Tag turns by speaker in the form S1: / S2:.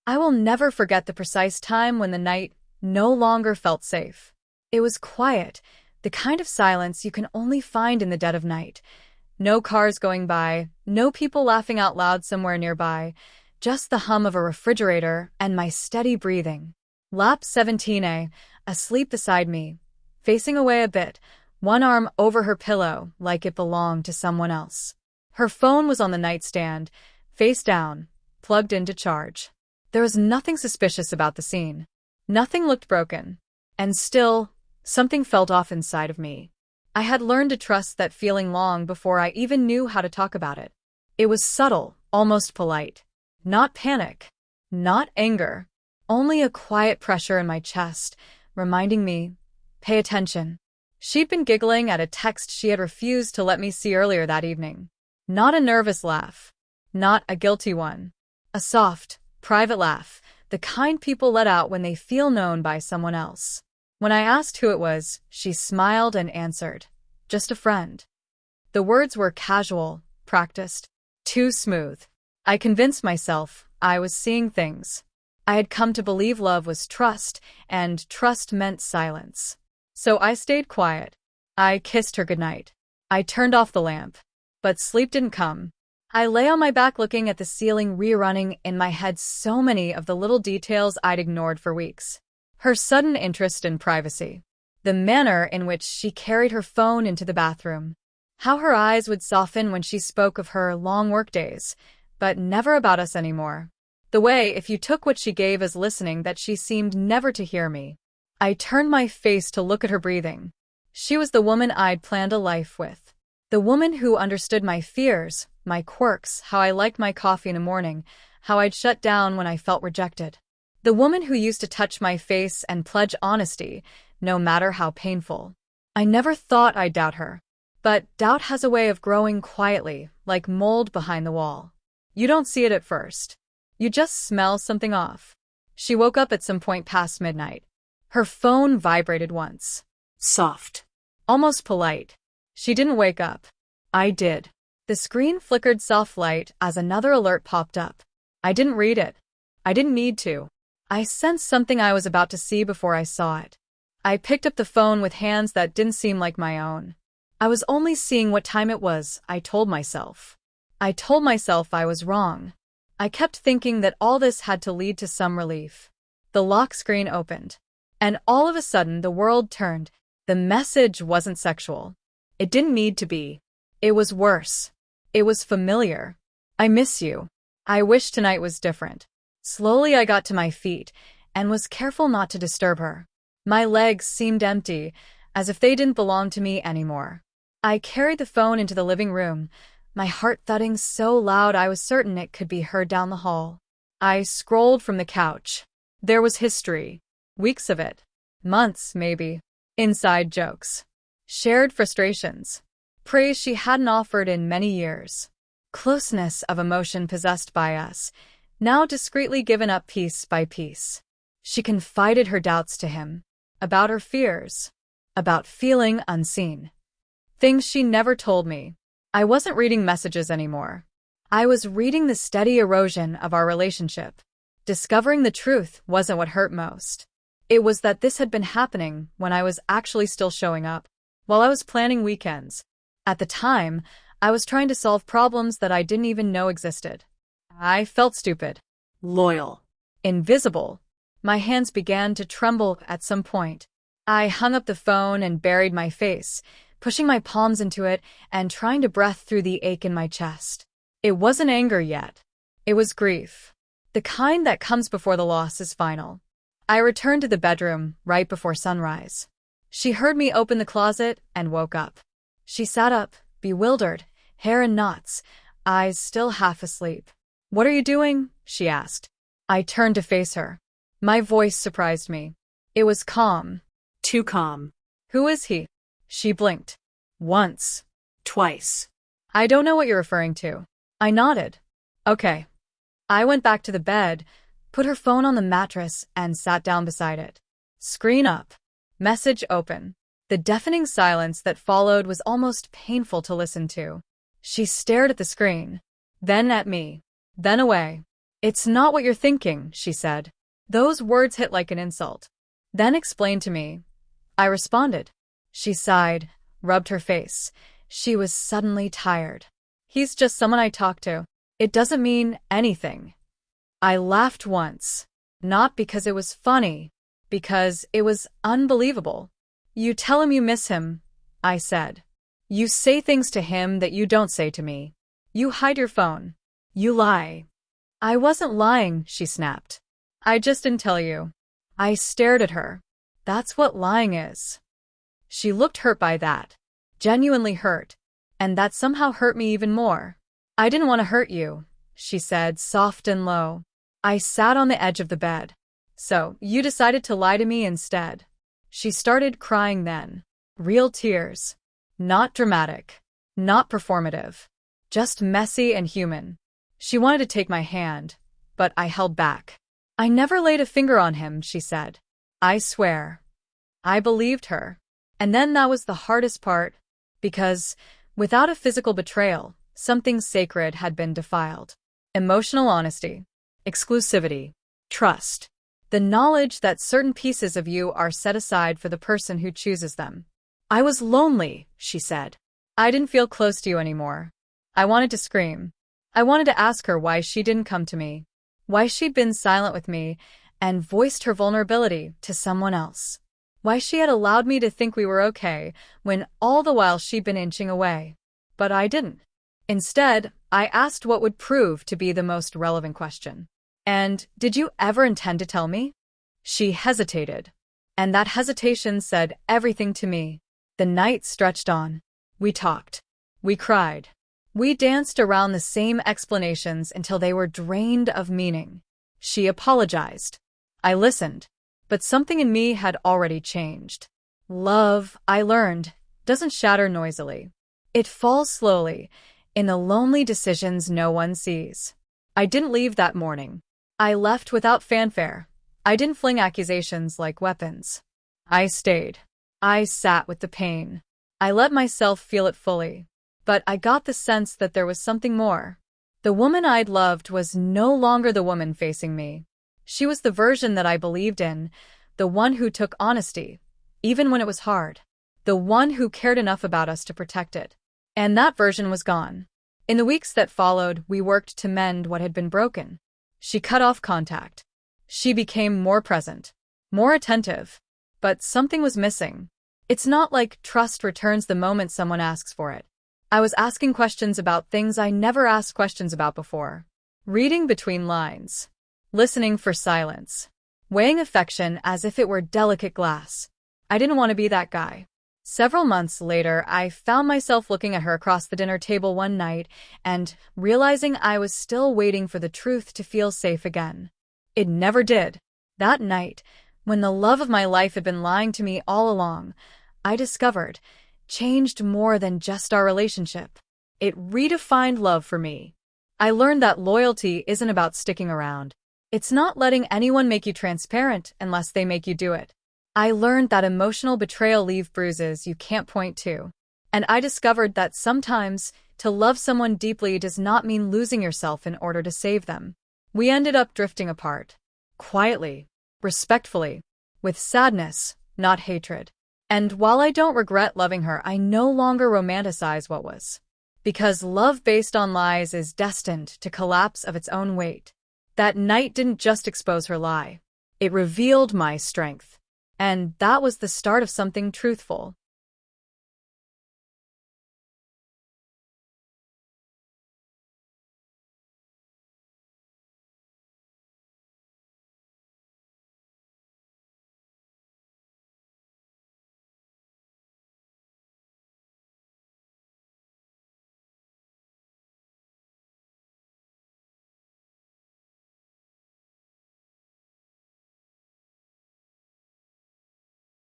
S1: I will never forget the precise time when the night no longer felt safe. It was quiet, the kind of silence you can only find in the dead of night. No cars going by, no people laughing out loud somewhere nearby, just the hum of a refrigerator and my steady breathing. Lap 17A, asleep beside me, facing away a bit, one arm over her pillow like it belonged to someone else. Her phone was on the nightstand, face down, plugged in to charge. There was nothing suspicious about the scene. Nothing looked broken. And still, something felt off inside of me. I had learned to trust that feeling long before I even knew how to talk about it. It was subtle, almost polite. Not panic. Not anger. Only a quiet pressure in my chest, reminding me, pay attention. She'd been giggling at a text she had refused to let me see earlier that evening. Not a nervous laugh. Not a guilty one. A soft, private laugh, the kind people let out when they feel known by someone else. When I asked who it was, she smiled and answered, just a friend. The words were casual, practiced, too smooth. I convinced myself I was seeing things. I had come to believe love was trust, and trust meant silence. So I stayed quiet. I kissed her goodnight. I turned off the lamp. But sleep didn't come. I lay on my back looking at the ceiling, rerunning in my head so many of the little details I'd ignored for weeks. Her sudden interest in privacy. The manner in which she carried her phone into the bathroom. How her eyes would soften when she spoke of her long workdays, but never about us anymore. The way, if you took what she gave as listening, that she seemed never to hear me. I turned my face to look at her breathing. She was the woman I'd planned a life with. The woman who understood my fears, my quirks, how I liked my coffee in the morning, how I'd shut down when I felt rejected. The woman who used to touch my face and pledge honesty, no matter how painful. I never thought I'd doubt her. But doubt has a way of growing quietly, like mold behind the wall. You don't see it at first. You just smell something off. She woke up at some point past midnight. Her phone vibrated once. Soft. Almost polite. She didn't wake up. I did. The screen flickered soft light as another alert popped up. I didn't read it. I didn't need to. I sensed something I was about to see before I saw it. I picked up the phone with hands that didn't seem like my own. I was only seeing what time it was, I told myself. I told myself I was wrong. I kept thinking that all this had to lead to some relief. The lock screen opened. And all of a sudden the world turned. The message wasn't sexual. It didn't need to be. It was worse. It was familiar. I miss you. I wish tonight was different. Slowly I got to my feet and was careful not to disturb her. My legs seemed empty, as if they didn't belong to me anymore. I carried the phone into the living room, my heart thudding so loud I was certain it could be heard down the hall. I scrolled from the couch. There was history. Weeks of it. Months, maybe. Inside jokes. Shared frustrations. Praise she hadn't offered in many years. Closeness of emotion possessed by us, now discreetly given up piece by piece. She confided her doubts to him. About her fears. About feeling unseen. Things she never told me. I wasn't reading messages anymore. I was reading the steady erosion of our relationship. Discovering the truth wasn't what hurt most. It was that this had been happening when I was actually still showing up, while I was planning weekends. At the time, I was trying to solve problems that I didn't even know existed. I felt stupid. Loyal. Invisible. My hands began to tremble at some point. I hung up the phone and buried my face, pushing my palms into it and trying to breathe through the ache in my chest. It wasn't anger yet. It was grief. The kind that comes before the loss is final. I returned to the bedroom right before sunrise. She heard me open the closet and woke up. She sat up, bewildered, hair in knots, eyes still half asleep. "What are you doing?" she asked. I turned to face her. My voice surprised me. It was calm. Too calm. "Who is he?" She blinked. Once. Twice. "I don't know what you're referring to." I nodded. "Okay." I went back to the bed, put her phone on the mattress, and sat down beside it. Screen up. Message open. The deafening silence that followed was almost painful to listen to. She stared at the screen, then at me, then away. It's not what you're thinking, she said. Those words hit like an insult. Then explain to me. I responded. She sighed, rubbed her face. She was suddenly tired. He's just someone I talk to. It doesn't mean anything. I laughed once. Not because it was funny, because it was unbelievable. You tell him you miss him, I said. You say things to him that you don't say to me. You hide your phone. You lie. I wasn't lying, she snapped. I just didn't tell you. I stared at her. That's what lying is. She looked hurt by that. Genuinely hurt. And that somehow hurt me even more. I didn't want to hurt you, she said, soft and low. I sat on the edge of the bed. So, you decided to lie to me instead. She started crying then. Real tears. Not dramatic. Not performative. Just messy and human. She wanted to take my hand, but I held back. I never laid a finger on him, she said. I swear. I believed her. And then that was the hardest part, because, without a physical betrayal, something sacred had been defiled. Emotional honesty. Exclusivity. Trust. The knowledge that certain pieces of you are set aside for the person who chooses them. I was lonely, she said. I didn't feel close to you anymore. I wanted to scream. I wanted to ask her why she didn't come to me, why she'd been silent with me and voiced her vulnerability to someone else, why she had allowed me to think we were okay when all the while she'd been inching away. But I didn't. Instead, I asked what would prove to be the most relevant question. And did you ever intend to tell me? She hesitated. And that hesitation said everything to me. The night stretched on. We talked. We cried. We danced around the same explanations until they were drained of meaning. She apologized. I listened. But something in me had already changed. Love, I learned, doesn't shatter noisily. It falls slowly, in the lonely decisions no one sees. I didn't leave that morning. I left without fanfare. I didn't fling accusations like weapons. I stayed. I sat with the pain. I let myself feel it fully. But I got the sense that there was something more. The woman I'd loved was no longer the woman facing me. She was the version that I believed in, the one who took honesty, even when it was hard, the one who cared enough about us to protect it. And that version was gone. In the weeks that followed, we worked to mend what had been broken. She cut off contact. She became more present, more attentive. But something was missing. It's not like trust returns the moment someone asks for it. I was asking questions about things I never asked questions about before. Reading between lines. Listening for silence. Weighing affection as if it were delicate glass. I didn't want to be that guy. Several months later, I found myself looking at her across the dinner table one night and realizing I was still waiting for the truth to feel safe again. It never did. That night, when the love of my life had been lying to me all along, I discovered, changed more than just our relationship. It redefined love for me. I learned that loyalty isn't about sticking around. It's not letting anyone make you transparent unless they make you do it. I learned that emotional betrayal leaves bruises you can't point to. And I discovered that sometimes, to love someone deeply does not mean losing yourself in order to save them. We ended up drifting apart. Quietly. Respectfully. With sadness, not hatred. And while I don't regret loving her, I no longer romanticize what was. Because love based on lies is destined to collapse of its own weight. That night didn't just expose her lie. It revealed my strength. And that was the start of something truthful.